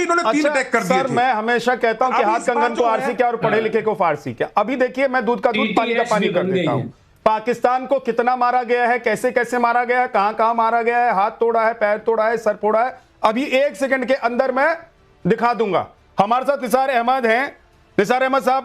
इन्होंने 3 अटैक कर दिए सर, थे। मैं हमेशा कहता हूं कि हाथ कंगन को आरसी क्या और पढ़े लिखे को फारसी क्या। अभी देखिए, मैं दूध का दूध पानी का पानी कर देता हूं। पाकिस्तान को कितना मारा गया है, कैसे कैसे मारा गया है, कहां कहां मारा गया है, हाथ तोड़ा है, पैर तोड़ा है, सर फोड़ा है, अभी 1 सेकंड के अंदर मैं दिखा दूंगा। हमारे साथ निसार अहमद हैं। निसार अहमद साहब,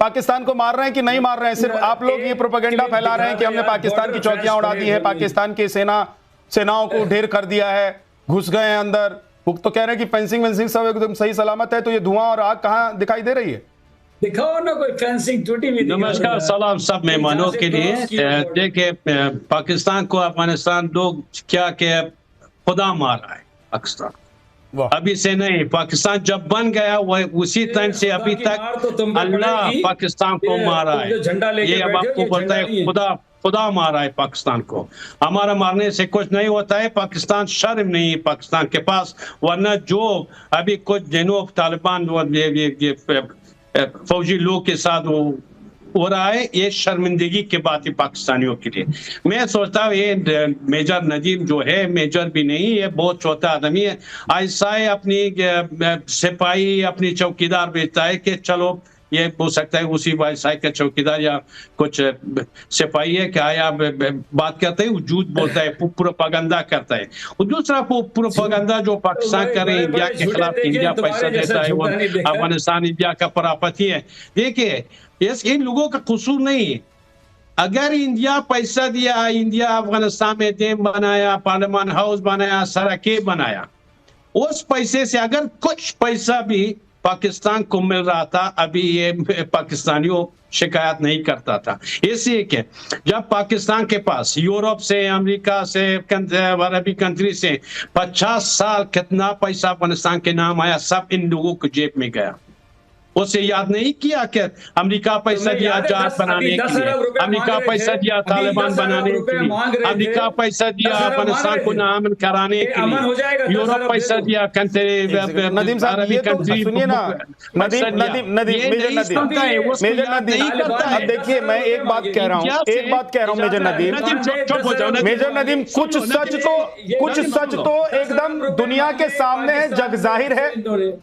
पाकिस्तान को मार रहे हैं कि नहीं मार रहे हैं? सिर्फ आप लोग ये प्रोपेगेंडा फैला रहे हैं कि हमने पाकिस्तान की चौकियां उड़ा दी हैं, पाकिस्तान की सेनाओं को ढेर कर दिया है, घुस गए हैं अंदर। वो तो कह रहे हैं कि फेंसिंग वेंसिंग सब एकदम सही सलामत है, तो ये धुआं और आग कहां दिखाई दे रही है? दिखाओ ना कोई फेंसिंग टूटी हुई। नमस्कार, सलाम सब मेहमानों के लिए। देखिए, पाकिस्तान को अफगानिस्तान लोग क्या क्या खुदा मारा है पाकिस्तान, अभी से नहीं। पाकिस्तान जब बन गया वह उसी टाइम से अभी तक अल्लाह पाकिस्तान को मारा है। ये अब आपको पता है, खुदा मारा है पाकिस्तान को। हमारा मारने से कुछ नहीं होता है। पाकिस्तान शर्म नहीं है पाकिस्तान के पास, वरना जो अभी कुछ दिनों तालिबान फौजी लोग के साथ वो हो रहा है, ये शर्मिंदगी की बात है पाकिस्तानियों के लिए। मैं सोचता हूँ ये मेजर नदीम जो है, मेजर भी नहीं, ये बहुत छोटा आदमी है। ऐसा है अपनी सिपाही अपनी चौकीदार बेचता है कि चलो ये हो सकता है उसी वायसाई का चौकीदार या कुछ सिपाही है क्या, या बात करते हैं, झूठ बोलता है, प्रोपेगेंडा करता है। और दूसरा प्रोपेगेंडा जो पाकिस्तान कर रहे हैं इंडिया के खिलाफ, इंडिया पैसा देता है, वो अफगानिस्तान इंडिया का परापति है। देखिए, इन लोगों का कसूर नहीं है। अगर इंडिया पैसा दिया, इंडिया अफगानिस्तान में डैम बनाया, पार्लियामेंट हाउस बनाया, सड़कें बनाया, उस पैसे से अगर कुछ पैसा भी पाकिस्तान को मिल रहा था, अभी ये पाकिस्तानियों शिकायत नहीं करता था। इसलिए कि जब पाकिस्तान के पास यूरोप से, अमेरिका से, अरबी कंट्री से 50 साल कितना पैसा अफगानिस्तान के नाम आया, सब इन लोगों को जेब में गया। उसे याद नहीं किया कि अमेरिका पैसा दिया जहाज बनाने के लिए, अमेरिका पैसा दिया तालिबान बनाने के लिए, अमेरिका पैसा दिया अफगानिस्तान को नाअमन कराने के लिए, यूरोप पैसा दिया नदीम साहब, ये तो सुनिए ना, नदीम अब देखिए, मैं एक बात कह रहा हूँ मेजर नदीम, कुछ सच तो एकदम दुनिया के सामने है, जग जाहिर है,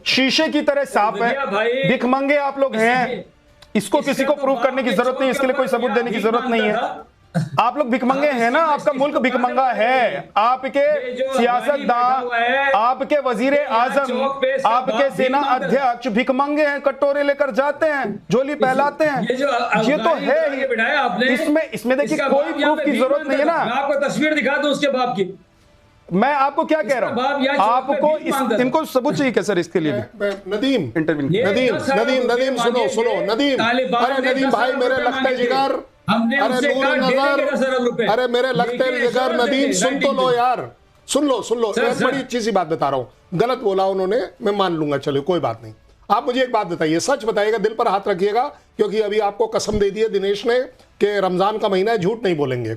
शीशे की तरह साफ है। भिखमंगे आप लोग हैं, इसको किसी को प्रूव करने की जरूरत नहीं, इसके लिए कोई सबूत देने की जरूरत नहीं है। आप लोग भिखमंगे हैं ना, आपका मुल्क भिखमंगा है। आपके सियासतदान, आपके वजीर आजम, आपके सेना अध्यक्ष भिखमंगे हैं, कटोरे लेकर जाते हैं, झोली पहलाते हैं। ये तो है ही। इसमें देखिए कोई प्रूफ की जरूरत नहीं है ना। मैं आपको तस्वीर दिखा दूं उसके बाप की। मैं आपको क्या कह रहा हूं, आपको इनको सबूत चाहिए क्या सर इसके लिए? नदीम सुनो नदीम, अरे नदीम भाई मेरे लगते जिगर, अरे नूर नजर, अरे मेरे लगते जिगर, नदीम सुन तो लो यार, सुन लो एक बड़ी अच्छी सी बात बता रहा हूं। गलत बोला उन्होंने, मैं मान लूंगा, चलो कोई बात नहीं। आप मुझे एक बात बताइए, सच बताइएगा, दिल पर हाथ रखिएगा, क्योंकि अभी आपको कसम दे दी है दिनेश ने कि रमजान का महीना है, झूठ नहीं बोलेंगे।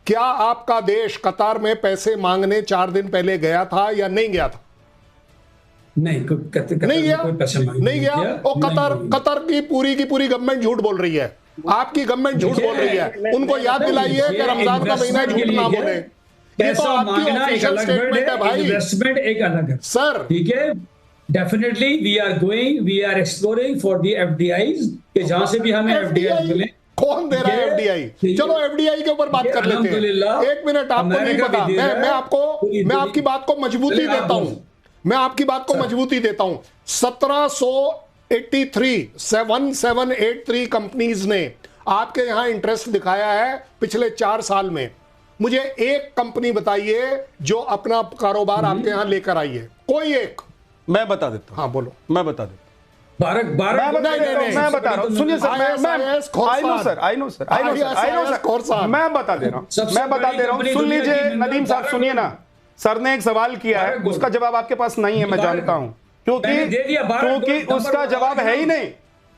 क्या आपका देश कतार में पैसे मांगने 4 दिन पहले गया था या नहीं गया था? नहीं गया। और कतर की पूरी गवर्नमेंट झूठ बोल रही है, आपकी गवर्नमेंट झूठ बोल रही है। उनको याद दिलाइए कि रमजान का महीना झूठ ना बोले। ये तो आपकी ऑफिशियल स्टेटमेंट है भाई। इन्वेस्टमेंट एक अलग है सर, ठीक है। Definitely we are exploring for the FDIs, कि जहां से भी हमें एफडीआई मिले। कौन दे रहा है एफडीआई? चलो एफडीआई के ऊपर बात कर लेते हैं। एक मिनट, आपको नहीं पता, मैं आपकी बात को मजबूती देता हूं, मैं आपकी बात को मजबूती देता हूं। 1783 कंपनीज ने आपके यहां इंटरेस्ट दिखाया है पिछले 4 साल में। मुझे एक कंपनी बताइए जो अपना कारोबार आपके यहां लेकर आई है, कोई एक। मैं बता देता हूं। हाँ बोलो। मैं बता देता हूं। मैं बता रहा हूं, सुनिए सर, मैं बता दे रहा हूं, सुन लीजिए नदीम साहब, सुनिए ना। सर ने एक सवाल किया है, उसका जवाब आपके पास नहीं है, मैं जानता हूं, क्योंकि उसका जवाब है ही नहीं,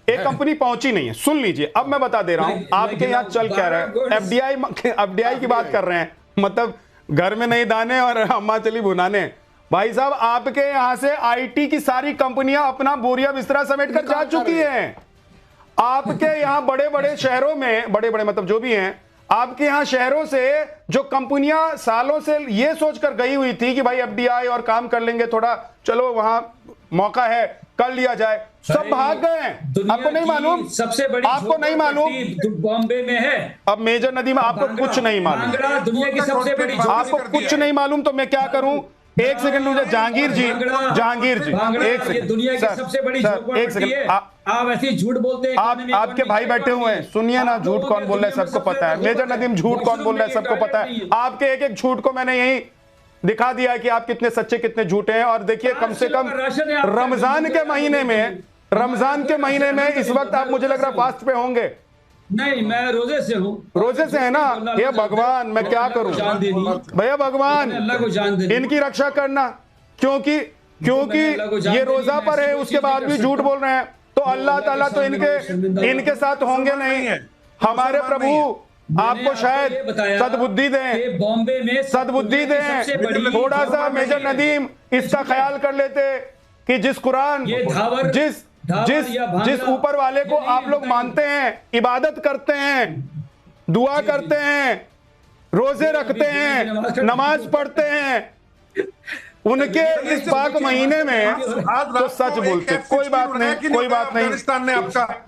एक कंपनी पहुंची नहीं है। सुन लीजिए, अब मैं बता दे रहा हूं आपके यहां चल क्या रहा है। एफडीआई की बात कर रहे हैं, मतलब घर में नहीं दाने और अम्मा चली भुनाने। भाई साहब, आपके यहां से आईटी की सारी कंपनियां अपना बोरिया बिस्तरा समेट कर जा चुकी हैं। आपके यहां बड़े बड़े शहरों में, बड़े बड़े मतलब जो भी हैं, आपके यहाँ शहरों से जो कंपनियां सालों से ये सोचकर गई हुई थी कि भाई एफडीआई और काम कर लेंगे, थोड़ा चलो वहां मौका है कर लिया जाए, सब भाग गए हैं। आपको नहीं मालूम? सबसे बड़ी आपको नहीं मालूम? बॉम्बे में है। अब मेजर नदीम आपको कुछ नहीं मालूम, दुनिया की सबसे बड़ी, आपको कुछ नहीं मालूम तो मैं क्या करूं? एक सेकंड मुझे जहांगीर जी, एक सेकंड, दुनिया की सबसे बड़ी एक सेकंड, आप ऐसे झूठ बोलते हैं। आपके भाई बैठे हुए हैं, सुनिए ना, झूठ कौन बोल रहा है सबको पता है। मेजर नदीम झूठ कौन बोल रहा है सबको पता है। आपके एक एक झूठ को मैंने यही दिखा दिया है कि आप कितने सच्चे कितने झूठे हैं। और देखिए कम से कम रमजान के महीने में इस वक्त आप मुझे लग रहा है फास्ट पे होंगे। नहीं, मैं रोजे से हूँ। रोजे से है ना? ये भगवान, मैं क्या करूं भैया, भगवान इनकी रक्षा करना, क्योंकि ये रोजा पर है उसके बाद भी झूठ बोल रहे हैं, तो अल्लाह ताला तो इनके साथ होंगे नहीं। हमारे प्रभु आपको शायद सद्बुद्धि दें, बॉम्बे में सद्बुद्धि दें। थोड़ा सा मेजर नदीम इसका ख्याल कर लेते कि जिस कुरान, जिस ऊपर वाले को आप लोग मानते हैं, इबादत करते हैं, दुआ करते हैं, रोजे रखते हैं, नमाज पढ़ते हैं, उनके इस पाक महीने में तो सच बोलते। कोई बात नहीं, कोई बात नहीं,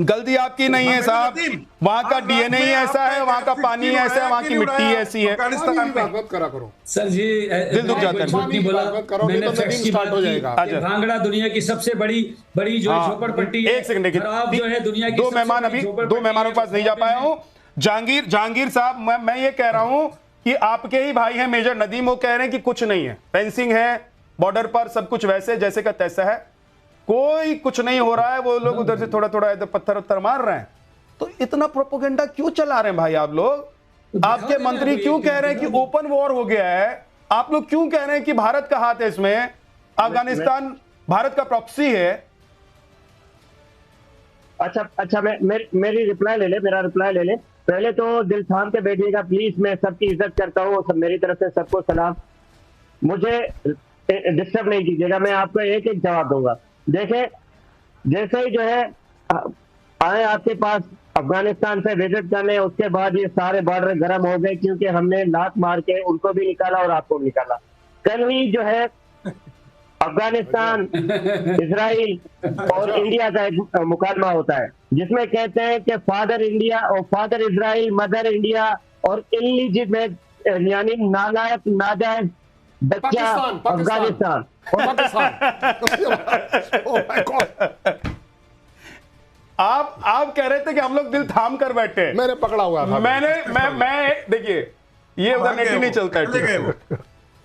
गलती आपकी नहीं है साहब। वहां का डीएनए ही ऐसा है, वहां का पानी ऐसा है, वहां की मिट्टी ऐसी है। सर जी दिल दुख जाता है। भांगड़ा दुनिया की सबसे बड़ी जो झोपड़पट्टी है। एक सेकंड, आप जो है दुनिया की दो मेहमान, अभी दो मेहमानों के पास नहीं जा पाया हूँ। जहांगीर साहब, मैं ये कह रहा हूं कि आपके ही भाई हैं मेजर नदीम, वो कह रहे हैं कि कुछ नहीं है, फेंसिंग है बॉर्डर पर, सब कुछ वैसे जैसे का तैसा है, कोई कुछ नहीं हो रहा है। वो लोग उधर से थोड़ा थोड़ा इधर पत्थर उत्तर मार रहे हैं। तो इतना प्रोपेगेंडा क्यों चला रहे हैं भाई आप लोग? आपके मंत्री क्यों कह रहे हैं कि ओपन वॉर हो गया है? आप लोग क्यों कह रहे हैं कि भारत का हाथ है इसमें? अफगानिस्तान भारत का प्रॉक्सी है। अच्छा, मेरी रिप्लाई ले ले, मेरा रिप्लाई ले ले। पहले तो दिल थाम के बैठिएगा प्लीज। मैं सबकी इज्जत करता हूँ, सब मेरी तरफ से सबको सलाम। मुझे डिस्टर्ब नहीं कीजिएगा, मैं आपको एक एक जवाब दूंगा। देखें, जैसे ही जो है आए आपके पास अफगानिस्तान से विजिट करने, उसके बाद ये सारे बॉर्डर गर्म हो गए, क्योंकि हमने लात मार के उनको भी निकाला और आपको भी निकाला। कल ही जो है अफगानिस्तान, इजराइल और इंडिया का एक मुकालमा होता है, जिसमें कहते हैं कि फादर इंडिया और फादर इजराइल, मदर इंडिया और इलीजिटमेट यानी नालायक नाजायज बच्चा अफगानिस्तान। आप कह रहे थे कि हम लोग दिल थाम कर बैठे, मैंने पकड़ा हुआ था। मैं देखिए, ये उधर नेट ही नहीं चलता है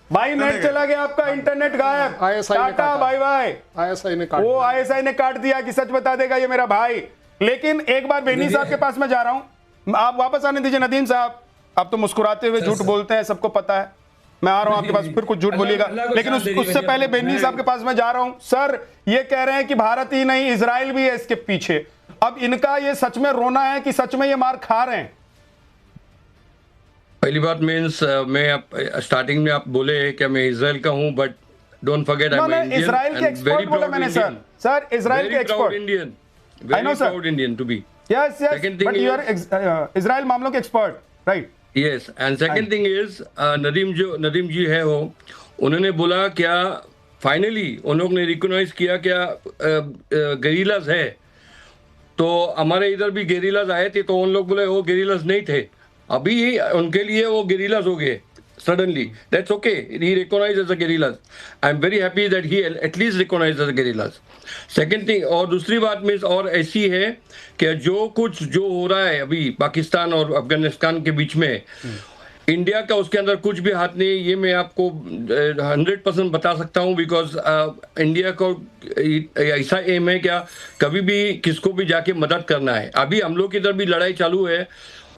भाई, नेट चला गया आपका, इंटरनेट गायब, टाटा बाय बाय। आईएसआई ने काट दिया कि सच बता देगा ये मेरा भाई। लेकिन एक बार बेनी साहब के पास मैं जा रहा हूं, आप वापस आने दीजिए। नदीम साहब, आप तो मुस्कुराते हुए झूठ बोलते हैं, सबको पता है। मैं आ रहा हूं आपके पास, फिर कुछ झूठ बोलिएगा। लेकिन उससे पहले बेनी साहब के पास मैं जा रहा हूं। सर, ये कह रहे हैं कि भारत ही नहीं, इजराइल भी है इसके पीछे। अब इनका ये सच में रोना है कि सच में ये मार खा रहे हैं? पहली बात मीन्स मैं स्टार्टिंग में आप बोले कि मैं इजराइल का हूं, but don't forget I am Indian. Israel के एक्सपर्ट बोला मैंने सर, इजराइल के expert. Indian, I know sir, proud Indian to be. Yes, but you are Israel मामलों के expert, right? Yes, and second thing is Nadeem ji है वो, उन्होंने बोला क्या फाइनली उन लोग ने रिकॉग्नाइज किया क्या गेरिलाज है। तो हमारे इधर भी गेरिलाज आए थे, तो उन लोग बोले वो गेरिलाज नहीं थे, अभी उनके लिए वो गेरिलाज हो गए suddenly. That's okay. He recognized as a guerrillas. I'm very happy that he at least recognized as a guerrillas. Second thing, और दूसरी बात में और ऐसी है कि जो हो रहा है अभी पाकिस्तान और अफगानिस्तान के बीच में, इंडिया का उसके अंदर कुछ भी हाथ नहीं, ये मैं आपको 100% बता सकता हूँ। बिकॉज इंडिया को ऐसा एम है क्या कभी भी किसको भी जाके मदद करना है। अभी हम लोग की इधर भी लड़ाई चालू है,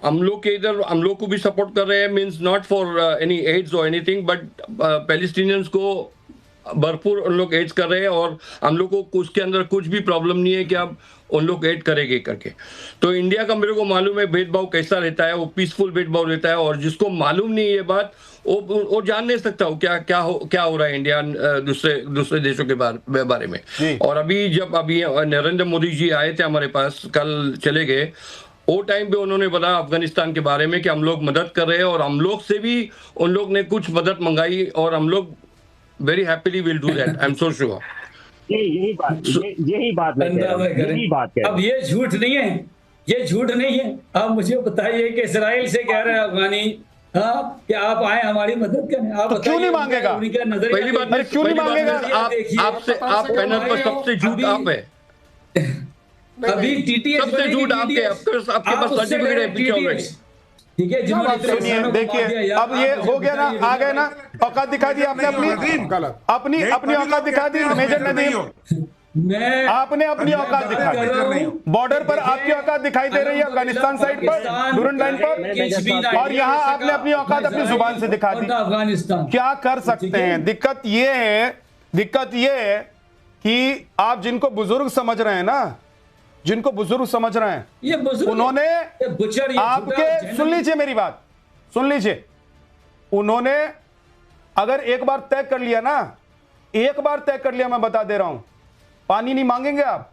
हम लोग के इधर हम लोग को भी सपोर्ट कर रहे हैं, means not for any aids और एनीथिंग, बट पैलेस्टीनियंस को भरपूर उन लोग एड्स कर रहे हैं, और हम लोग को उसके अंदर कुछ भी प्रॉब्लम नहीं है कि आप उन लोग एड करेंगे करके। तो इंडिया का मेरे को मालूम है भेदभाव कैसा रहता है, वो पीसफुल भेदभाव रहता है, और जिसको मालूम नहीं ये बात वो जान नहीं सकता हो क्या हो रहा है इंडिया दूसरे देशों के बारे में। और अभी जब नरेंद्र मोदी जी आए थे हमारे पास, कल चले गए, वो टाइम पे उन्होंने बताया अफगानिस्तान के बारे में कि हम लोग मदद कर रहे हैं और हम लोग से भी उन लोग ने कुछ मदद मंगाई और हम लोग very happily will do that, I am so sure. यही बात अब ये झूठ नहीं है, ये झूठ नहीं है। आप मुझे बताइए कि इजराइल से कह रहे हैं अफगानी कि आप आए हमारी मदद करें, आप तो क्यों नहीं मांगेगा? पहली बात क्यों नहीं मांगेगा? आप पैनल पर सबसे झूठ आप है, अभी टीटीएस सबसे झूठ आपके पास सर्टिफिकेट है पीछे ऑलरेडी, ठीक है। सुनिए, देखिए अब ये हो गया ना, आ गए ना, औकात दिखा दी आपने, अपनी औकात दिखा दी मेजर नदीम, आपने अपनी औकात दिखा दी। बॉर्डर पर आपकी औकात दिखाई दे रही है अफगानिस्तान साइड पर, डूरन लाइन पर, और यहाँ आपने अपनी औकात अपनी जुबान से दिखा दी। अफगानिस्तान क्या कर सकते हैं? दिक्कत ये है कि आप जिनको बुजुर्ग समझ रहे हैं ना, जिनको बुजुर्ग समझ रहे हैं, ये उन्होंने आपके, सुन लीजिए मेरी बात, सुन लीजिए, उन्होंने अगर एक बार तय कर लिया ना, एक बार तय कर लिया, मैं बता दे रहा हूं, पानी नहीं मांगेंगे आप।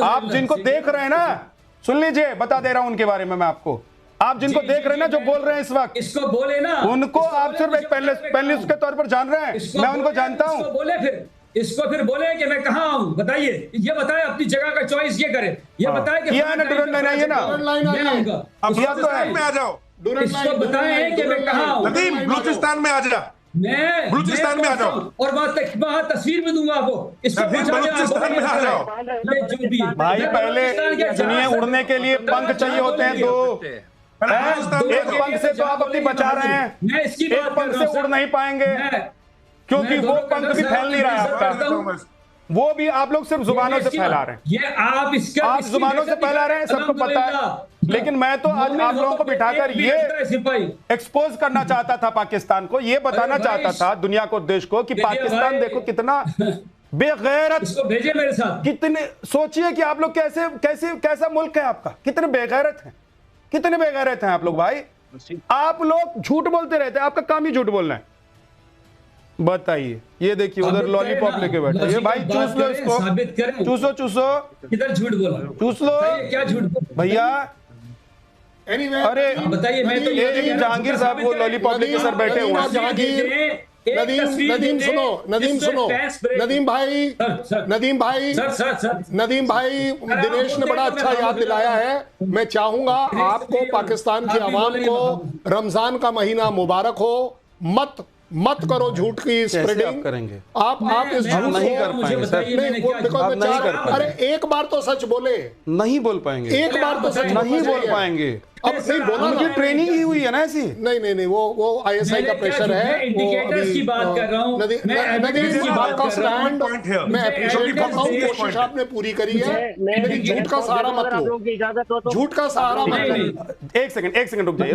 आप जिनको देख रहे हैं ना, सुन लीजिए, बता दे रहा हूं उनके बारे में मैं आपको, आप जिनको देख रहे हैं ना, जो बोल रहे हैं इस वक्त, इसको बोले ना, उनको आप सिर्फ एक पैनलिस्ट के तौर पर जान रहे हैं, मैं उनको जानता हूं। इसको फिर बोले कि मैं कहां हूं, बताइए, ये बताए अपनी जगह का चॉइस ये करे, ये बताए कि किया है ना, डूरन लाइन आई है ना, अब बलूचिस्तान में आ जाओ, इसको बताए कि मैं कहां हूं। नदीम बलूचिस्तान में आ जा, मैं बलूचिस्तान में आ जाओ, और वहां तस्वीर भी दूंगा आपको, इसको बलूचिस्तान में आ जाओ। भाई पहले सुनिए, उड़ने के लिए पंख चाहिए होते हैं दो, एक पंख से तो आप अपनी बचा रहे हैं, एक पंख से उड़ नहीं पाएंगे क्योंकि वो पंख भी फैल नहीं रहा है आपका, वो भी आप लोग सिर्फ जुबानों से फैला रहे हैं, ये आप जुबानों से फैला रहे हैं, सबको पता है। लेकिन मैं तो आज आप लोगों को बिठाकर ये एक्सपोज करना चाहता था पाकिस्तान को, ये बताना चाहता था दुनिया को, देश को, कि पाकिस्तान देखो कितना बेगैरत, भेजे मेरे साथ, कितने, सोचिए कि आप लोग कैसा मुल्क है आपका, कितने बेगैरत हैं, कितने बेगैरत हैं आप लोग भाई। आप लोग झूठ बोलते रहते हैं, आपका काम ही झूठ बोलना है। बताइए, ये देखिए उधर लॉलीपॉप लेके बैठे, ये भाई चूस लो इसको, चूसो, किधर झूठ बोला, चूस लो, क्या झूठ बोला भैया। अरे बताइए, मैं तो ये जहांगीर साहब वो लॉलीपॉप लेके सर बैठे हुए हैं। नदीम सुनो, नदीम भाई, दिनेश ने बड़ा अच्छा याद दिलाया है। मैं चाहूंगा आपको, पाकिस्तान की आवाम को रमजान का महीना मुबारक हो। मत करो झूठ की स्प्रेडिंग, करेंगे आप इस झूठ नहीं कर पाएंगे सर, नहीं कर पाएंगे। अरे एक बार तो सच बोले, नहीं बोल पाएंगे, एक बार तो सच नहीं बोल पाएंगे। अब नहीं बोला, उनकी ट्रेनिंग ही हुई है ना ऐसी। नहीं, वो ISI का प्रेशर है, इंडिकेटर्स की बात कर रहा हूं, नदीम की बात का स्टैंड मैं अप्रिशिएट करता हूं, कोशिश आपने पूरी करी है, लेकिन झूठ का सहारा मत लो, झूठ का सहारा मत लो। एक सेकंड रुक जाइए।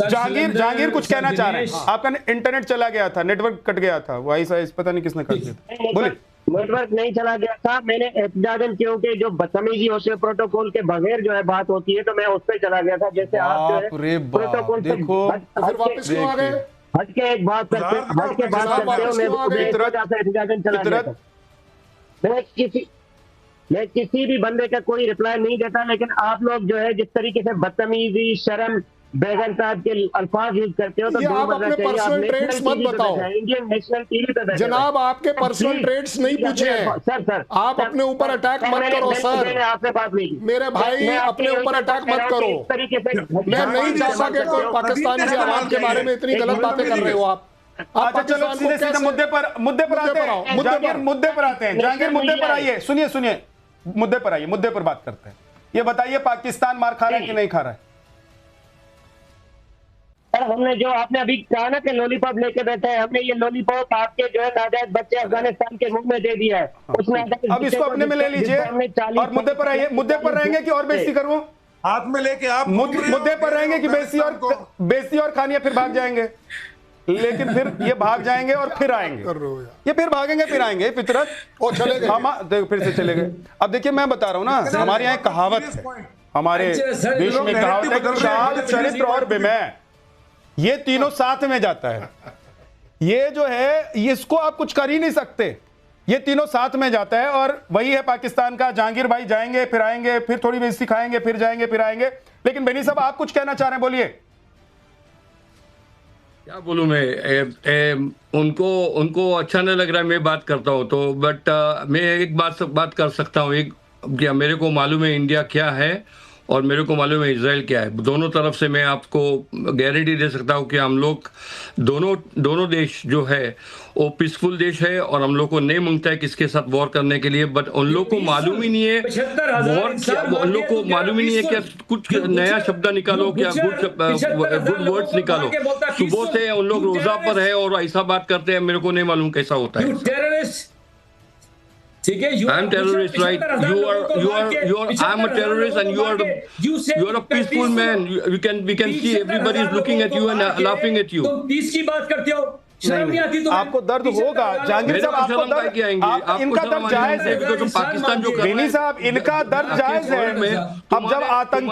जहांगीर कुछ कहना चाह रहे हैं, आपका इंटरनेट चला गया था, नेटवर्क कट गया था, वाईफाई पता नहीं किसने काट दिया, बोले। नेटवर्क नहीं चला गया था, मैंने एहतजाजन, क्योंकि जो बदतमीजी होती है प्रोटोकॉल के बगैर जो है बात होती है, तो मैं उस पर चला गया था। जैसे आप जो है प्रोटोकॉल से वापस क्यों आ गए, हट के एक बात करते हो, एहतजाजन चला गया था। मैं किसी भी बंदे का कोई रिप्लाई नहीं देता, लेकिन आप लोग जो है जिस तरीके से बदतमीजी, शर्म, बेगैरत के अल्फाज यूज करते हो, तो आप अपने पर्सनल ट्रेड्स मत बताओ। इंडियन नेशनल टीवी पे जनाब, आपके पर्सनल ट्रेड्स नहीं पूछे हैं सर। आप अपने ऊपर अटैक मत करो सर, मैंने आपसे बात नहीं की मेरे भाई, अपने ऊपर अटैक मत करो। मैं नहीं चाहता कि कोई पाकिस्तान की आवाम के बारे में इतनी गलत बातें कर रहे हो आप। अच्छा चलो सीधे मुद्दे पर आते हैं, जहांगीर मुद्दे पर आते हैं, जहांगीर मुद्दे पर आइए, सुनिए मुद्दे पर आइए, मुद्दे पर बात करते हैं। ये बताइए, पाकिस्तान मार खा रहा है कि नहीं खा रहा है? हमने जो आपने अभी कहा ना कि लॉलीपॉप लेके बैठे हैं, हमने ये लॉलीपॉप आपके जो है नाजायज बच्चे अफगानिस्तान के मुंह में दे दिया है। उसमें अब इसको अपने में ले लीजिए और मुद्दे पर आइए। मुद्दे पर रहेंगे कि और बेइज्जती करूं? हाथ में लेके आप मुद्दे पर रहेंगे कि बेइज्जती और खानी, फिर भाग जाएंगे। लेकिन फिर ये भाग जाएंगे और फिर आएंगे, ये फिर भागेंगे फिर आएंगे, फितरत और चले गए, देखो फिर से चले गए। अब देखिए मैं बता रहा हूं ना, हमारे यहाँ कहावत है, हमारे देश में कहावत है, चाल, चरित्र और विमय, ये तीनों साथ में जाता है। ये जो है, इसको आप कुछ कर ही नहीं सकते, ये तीनों साथ में जाता है और वही है पाकिस्तान का। जहांगीर भाई जाएंगे फिर आएंगे, फिर थोड़ी बेइज्जती खाएंगे, फिर जाएंगे फिर आएंगे। लेकिन बेनी साहब आप कुछ कहना चाह रहे हैं, बोलिए। क्या बोलूं मैं, उनको अच्छा नहीं लग रहा है मैं बात करता हूं तो, बट मैं एक बात कर सकता हूं। एक क्या मेरे को मालूम है इंडिया क्या है और मेरे को मालूम है इजराइल क्या है। दोनों तरफ से मैं आपको गारंटी दे सकता हूं कि हम लोग दोनों देश जो है वो पीसफुल देश है और हम लोग को नहीं मांगता है किसके साथ वॉर करने के लिए। बट उन लोग को मालूम ही नहीं है वॉर क्या, उन लोग को मालूम ही नहीं है क्या कुछ नया शब्द निकालो, क्या गुड वर्ड्स निकालो। सुबह से उन लोग रोजा पर है और ऐसा बात करते हैं, मेरे को नहीं मालूम कैसा होता है। ठीक है, I'm terrorist, right? I'm a terrorist, and you are a peaceful man. We can see everybody is looking at you and laughing at you. तुम पीस की बात करते हो, शर्म नहीं आती तुम्हें? आपको दर्द होगा जहांगीर साहब, आपको दर्द, इनका दर्द जायज है। पाकिस्तान जो बेनी साहब, इनका दर्द जायज है। अब जब आतंक